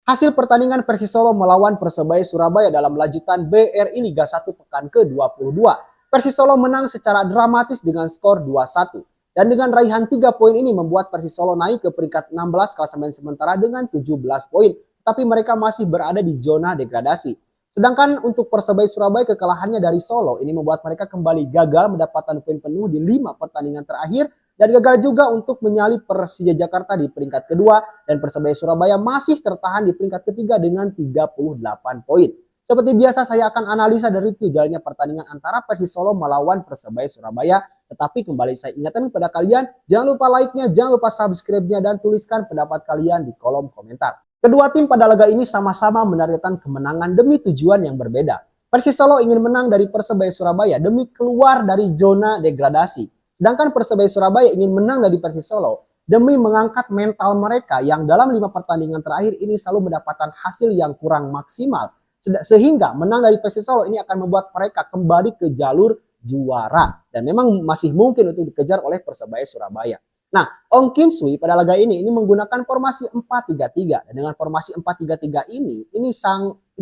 Hasil pertandingan Persis Solo melawan Persebaya Surabaya dalam lanjutan BRI Liga 1 pekan ke-22. Persis Solo menang secara dramatis dengan skor 2-1. Dan dengan raihan 3 poin ini membuat Persis Solo naik ke peringkat 16 klasemen sementara dengan 17 poin. Tapi mereka masih berada di zona degradasi. Sedangkan untuk Persebaya Surabaya kekalahannya dari Solo ini membuat mereka kembali gagal mendapatkan poin penuh di 5 pertandingan terakhir dan gagal juga untuk menyalip Persija Jakarta di peringkat kedua dan Persebaya Surabaya masih tertahan di peringkat ketiga dengan 38 poin. Seperti biasa saya akan analisa dan review jalannya pertandingan antara Persis Solo melawan Persebaya Surabaya. Tetapi kembali saya ingatkan kepada kalian, jangan lupa like-nya, jangan lupa subscribe-nya dan tuliskan pendapat kalian di kolom komentar. Kedua tim pada laga ini sama-sama menargetkan kemenangan demi tujuan yang berbeda. Persis Solo ingin menang dari Persebaya Surabaya demi keluar dari zona degradasi. Sedangkan Persebaya Surabaya ingin menang dari Persis Solo demi mengangkat mental mereka yang dalam 5 pertandingan terakhir ini selalu mendapatkan hasil yang kurang maksimal. Sehingga menang dari Persis Solo ini akan membuat mereka kembali ke jalur juara. Dan memang masih mungkin untuk dikejar oleh Persebaya Surabaya. Nah, Ong Kim Sui pada laga ini menggunakan formasi 4-3-3. Dan dengan formasi 4-3-3 ini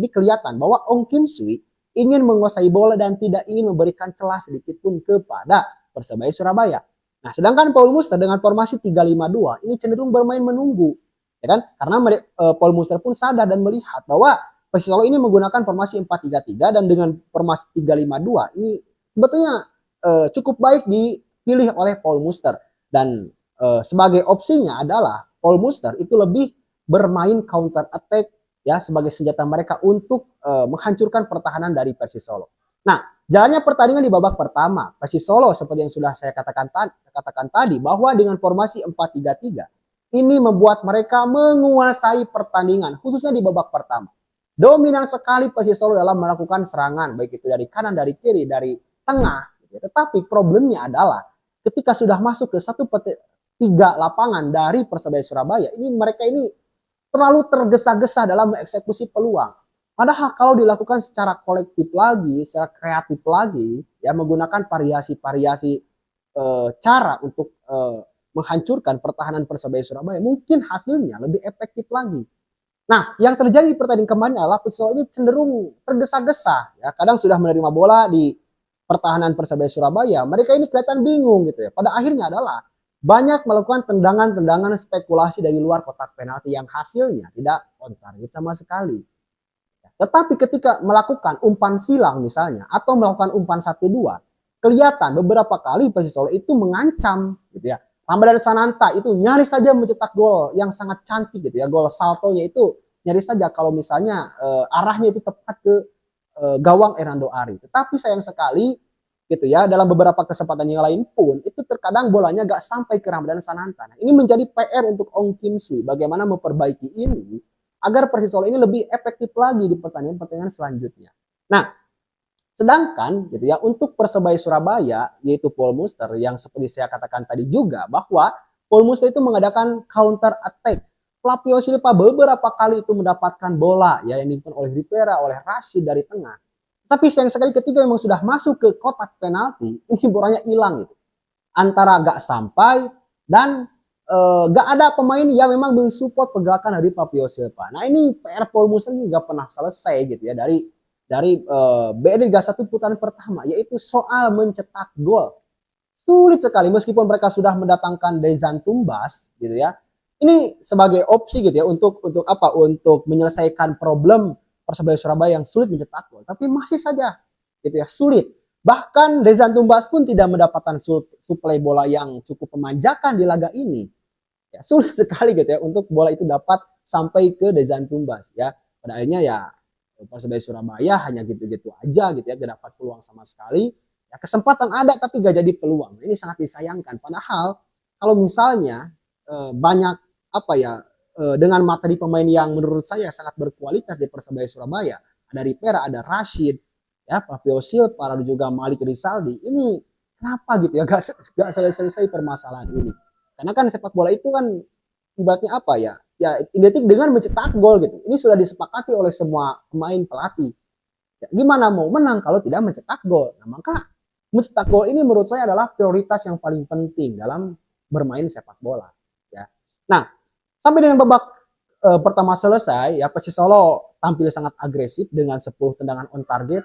kelihatan bahwa Ong Kim Sui ingin menguasai bola dan tidak ingin memberikan celah sedikit pun kepada Persebaya Surabaya. Nah, sedangkan Paul Muster dengan formasi 3-5-2 ini cenderung bermain menunggu, ya kan? Karena Paul Muster pun sadar dan melihat bahwa Persis Solo ini menggunakan formasi 4-3-3 dan dengan formasi 3-5-2 ini sebetulnya cukup baik dipilih oleh Paul Muster dan sebagai opsinya adalah Paul Muster itu lebih bermain counter attack ya sebagai senjata mereka untuk menghancurkan pertahanan dari Persis Solo. Nah, jalannya pertandingan di babak pertama, Persis Solo seperti yang sudah saya katakan tadi bahwa dengan formasi 4-3-3 ini membuat mereka menguasai pertandingan khususnya di babak pertama. Dominan sekali Persis Solo dalam melakukan serangan baik itu dari kanan, dari kiri, dari tengah. Tetapi problemnya adalah ketika sudah masuk ke 1/3 lapangan dari Persebaya Surabaya, ini mereka ini terlalu tergesa-gesa dalam mengeksekusi peluang. Padahal kalau dilakukan secara kolektif lagi, secara kreatif lagi, ya menggunakan variasi-variasi cara untuk menghancurkan pertahanan Persebaya Surabaya, mungkin hasilnya lebih efektif lagi. Nah, yang terjadi di pertandingan kemarin adalah Persis Solo ini cenderung tergesa-gesa, ya kadang sudah menerima bola di pertahanan Persebaya Surabaya, mereka ini kelihatan bingung gitu ya. Pada akhirnya adalah banyak melakukan tendangan-tendangan spekulasi dari luar kotak penalti yang hasilnya tidak on target sama sekali. Tetapi ketika melakukan umpan silang misalnya atau melakukan umpan 1-2, kelihatan beberapa kali Persis Solo itu mengancam gitu ya. Ramadan Sananta itu nyaris saja mencetak gol yang sangat cantik gitu ya. Gol saltonya itu nyaris saja kalau misalnya arahnya itu tepat ke gawang Hernando Ari. Tetapi sayang sekali gitu ya, dalam beberapa kesempatan yang lain pun itu terkadang bolanya gak sampai ke Ramadan Sananta. Nah, ini menjadi PR untuk Ong Kim Sui bagaimana memperbaiki ini agar Persis Solo ini lebih efektif lagi di pertandingan-pertandingan selanjutnya. Nah, sedangkan gitu ya untuk Persebaya Surabaya yaitu Paul Muster yang seperti saya katakan tadi juga bahwa Paul Muster itu mengadakan counter attack. Flavio Silva beberapa kali itu mendapatkan bola ya yang diimpan oleh Rivera, oleh Rashid dari tengah. Tapi sayang sekali ketika memang sudah masuk ke kotak penalti, ini bolanya hilang gitu. Antara gak sampai dan gak ada pemain yang memang mensupport pergerakan dari Flavio Silva. Nah ini PR Paul Muster ini gak pernah selesai gitu ya dari BRI Liga 1 putaran pertama yaitu soal mencetak gol. Sulit sekali meskipun mereka sudah mendatangkan Dezan Tumbas gitu ya. Ini sebagai opsi gitu ya untuk apa? Untuk menyelesaikan problem Persebaya Surabaya yang sulit mencetak gol, tapi masih saja gitu ya sulit. Bahkan Dezan Tumbas pun tidak mendapatkan suplai bola yang cukup memanjakan di laga ini. Ya, sulit sekali gitu ya untuk bola itu dapat sampai ke Dezan Tumbas ya. Pada akhirnya ya Persebaya Surabaya hanya gitu-gitu aja gitu ya, gak dapat peluang sama sekali. Ya, kesempatan ada tapi gak jadi peluang. Ini sangat disayangkan. Padahal kalau misalnya banyak apa ya dengan materi pemain yang menurut saya sangat berkualitas di Persebaya Surabaya, ada Rivera, ada Rashid, ya Flavio Silva, lalu juga Malik Rizaldi. Ini kenapa gitu ya gak selesai permasalahan ini? Karena kan sepak bola itu kan ibaratnya apa ya? Ya identik dengan mencetak gol gitu. Ini sudah disepakati oleh semua pemain pelatih. Ya, gimana mau menang kalau tidak mencetak gol? Nah, maka mencetak gol ini menurut saya adalah prioritas yang paling penting dalam bermain sepak bola. Ya. Nah, sampai dengan babak pertama selesai ya Persis Solo tampil sangat agresif dengan 10 tendangan on target,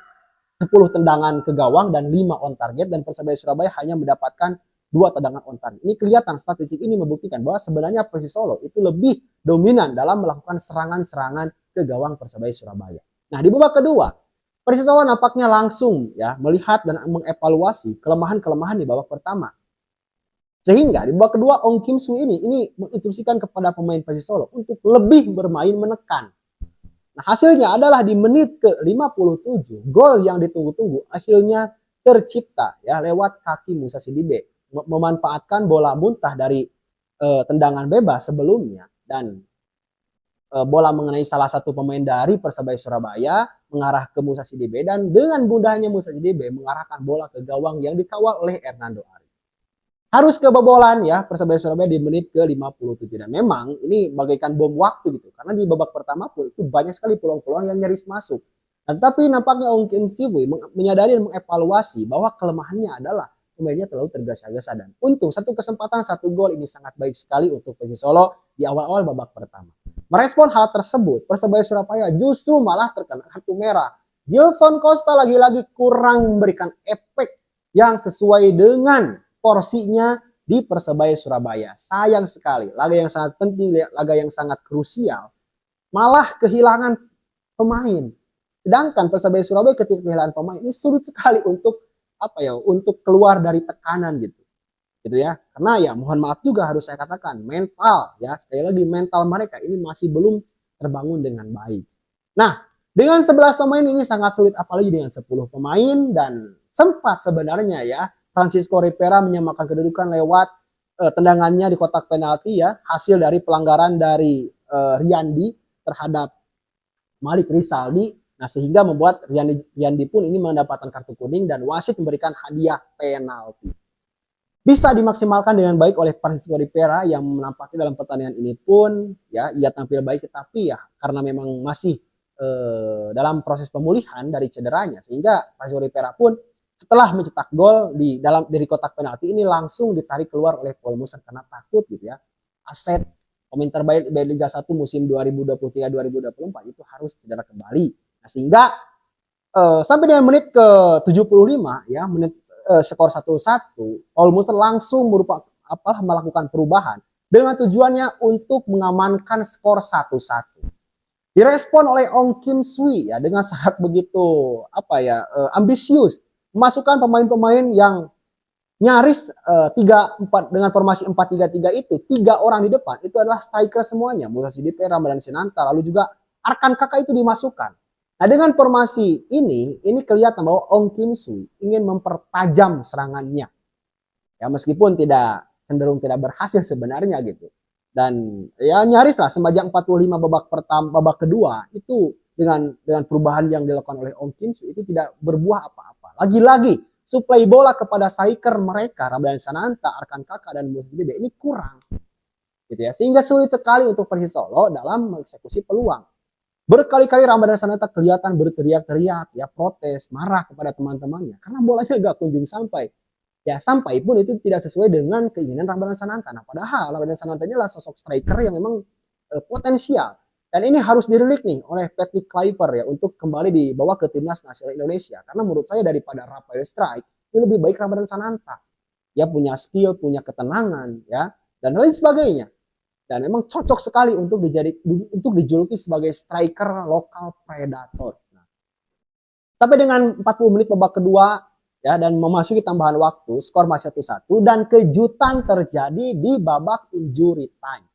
10 tendangan ke gawang dan 5 on target, dan Persebaya Surabaya hanya mendapatkan 2 tendangan on target. Ini kelihatan, statistik ini membuktikan bahwa sebenarnya Persis Solo itu lebih dominan dalam melakukan serangan-serangan ke gawang Persebaya Surabaya. Nah, di babak kedua, Persis Solo nampaknya langsung ya melihat dan mengevaluasi kelemahan-kelemahan di babak pertama. Sehingga di babak kedua Ong Kim Soo ini menginstruksikan kepada pemain Persis Solo untuk lebih bermain menekan. Nah, hasilnya adalah di menit ke-57 gol yang ditunggu-tunggu akhirnya tercipta ya lewat kaki Musa Sidibe, memanfaatkan bola muntah dari tendangan bebas sebelumnya, dan bola mengenai salah satu pemain dari Persebaya Surabaya mengarah ke Musa Sidibe, dan dengan mudahnya Musa Sidibe mengarahkan bola ke gawang yang dikawal oleh Hernando Ari. Harus kebobolan ya Persebaya Surabaya di menit ke-57, dan memang ini bagaikan bom waktu gitu karena di babak pertama pun itu banyak sekali peluang-peluang yang nyaris masuk. Nah, tapi nampaknya Ong Kim Siwi menyadari dan mengevaluasi bahwa kelemahannya adalah pemainnya terlalu tergesa-gesa, dan untung satu kesempatan satu gol ini sangat baik sekali untuk Persis Solo di awal-awal babak pertama. Merespon hal tersebut, Persebaya Surabaya justru malah terkena kartu merah. Gilson Costa lagi-lagi kurang memberikan efek yang sesuai dengan porsinya di Persebaya Surabaya. Sayang sekali, laga yang sangat penting, laga yang sangat krusial, malah kehilangan pemain. Sedangkan Persebaya Surabaya ketika kehilangan pemain ini sulit sekali untuk untuk keluar dari tekanan gitu ya. Karena ya mohon maaf juga harus saya katakan, mental ya, sekali lagi mental mereka ini masih belum terbangun dengan baik. Nah, dengan 11 pemain ini sangat sulit, apalagi dengan 10 pemain, dan sempat sebenarnya ya Francisco Rivera menyamakan kedudukan lewat tendangannya di kotak penalti ya, hasil dari pelanggaran dari Riyandi terhadap Malik Rizaldi. Nah, sehingga membuat Riyandi pun ini mendapatkan kartu kuning dan wasit memberikan hadiah penalti. Bisa dimaksimalkan dengan baik oleh Francisco Rivera yang menampaknya dalam pertandingan ini pun ya ia tampil baik, tetapi ya karena memang masih dalam proses pemulihan dari cederanya, sehingga Francisco Rivera pun setelah mencetak gol dari kotak penalti ini langsung ditarik keluar oleh Paul Muser karena takut gitu ya, aset pemain terbaik Liga 1 musim 2023-2024 itu harus cedera kembali. Nah, sehingga sampai dengan menit ke-75 ya, menit skor 1-1, Paul Muser langsung melakukan perubahan dengan tujuannya untuk mengamankan skor 1-1. Direspon oleh Ong Kim Sui ya dengan sangat begitu ambisius, memasukkan pemain-pemain yang nyaris 3-4 dengan formasi 4-3-3 itu, 3 orang di depan itu adalah striker semuanya, Musa Sidibe, Ramadhan Sinanta, lalu juga Arkan Kakak itu dimasukkan. Nah, dengan formasi ini kelihatan bahwa Ong Kim Sui ingin mempertajam serangannya. Ya, meskipun cenderung tidak berhasil sebenarnya gitu. Dan ya nyaris lah sepanjang 45 babak kedua itu dengan perubahan yang dilakukan oleh Ong Kim Soo itu tidak berbuah apa-apa. Lagi-lagi suplai bola kepada striker mereka Ramadhan Sananta, Arkan Kakak dan Musa Sidibe ini kurang. Gitu ya. Sehingga sulit sekali untuk Persis Solo dalam mengeksekusi peluang. Berkali-kali Ramadhan Sananta kelihatan berteriak-teriak ya, protes, marah kepada teman-temannya karena bolanya gak kunjung sampai. Ya, sampai pun itu tidak sesuai dengan keinginan Ramadhan Sananta. Nah, padahal Ramadhan Sananta ini adalah sosok striker yang memang potensial. Dan ini harus dirilik nih oleh Patrick Kluivert ya untuk kembali dibawa ke timnas nasional Indonesia. Karena menurut saya daripada Rafael Strike, ini lebih baik Ramadhan Sananta. Ya punya skill, punya ketenangan ya, dan lain sebagainya. Dan memang cocok sekali untuk dijuluki sebagai striker lokal predator. Nah, sampai dengan 40 menit babak kedua ya, dan memasuki tambahan waktu, skor masih 1-1, dan kejutan terjadi di babak injury time.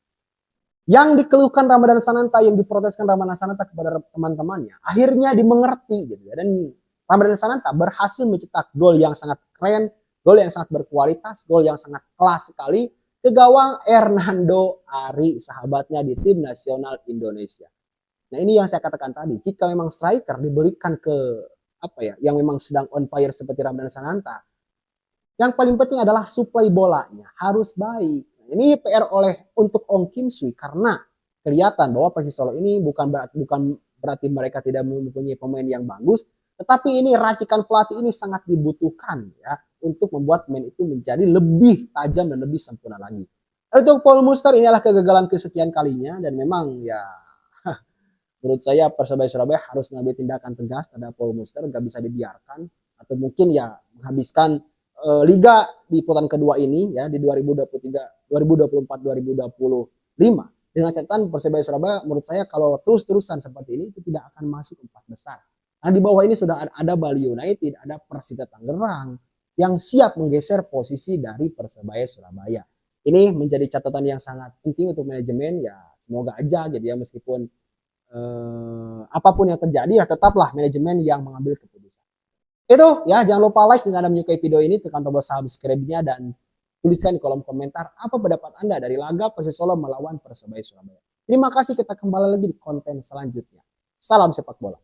Yang dikeluhkan Ramadhan Sananta, yang diproteskan Ramadhan Sananta kepada teman-temannya, akhirnya dimengerti gitu ya. Dan Ramadhan Sananta berhasil mencetak gol yang sangat keren, gol yang sangat berkualitas, gol yang sangat kelas sekali ke gawang Hernando Ari, sahabatnya di tim nasional Indonesia. Nah, ini yang saya katakan tadi, jika memang striker diberikan ke yang memang sedang on fire seperti Ramadhan Sananta, yang paling penting adalah suplai bolanya harus baik. Ini PR untuk Ong Kim Sui karena kelihatan bahwa Persis Solo ini bukan berarti mereka tidak mempunyai pemain yang bagus, tetapi ini racikan pelatih ini sangat dibutuhkan ya untuk membuat pemain itu menjadi lebih tajam dan lebih sempurna lagi. Untuk Paul Muster ini adalah kegagalan kesekian kalinya, dan memang ya menurut saya Persebaya Surabaya harus mengambil tindakan tegas terhadap Paul Muster, gak bisa dibiarkan, atau mungkin ya menghabiskan liga di putaran kedua ini ya di 2023, 2024, 2025 dengan catatan Persebaya Surabaya menurut saya kalau terus-terusan seperti ini itu tidak akan masuk empat besar. Nah di bawah ini sudah ada Bali United, ada Persita Tangerang yang siap menggeser posisi dari Persebaya Surabaya. Ini menjadi catatan yang sangat penting untuk manajemen ya semoga aja gitu ya meskipun apapun yang terjadi ya tetaplah manajemen yang mengambil keputusan. Itu ya jangan lupa like jika Anda menyukai video ini, tekan tombol subscribe-nya dan tuliskan di kolom komentar apa pendapat Anda dari laga Persis Solo melawan Persebaya Surabaya. Terima kasih, kita kembali lagi di konten selanjutnya. Salam sepak bola.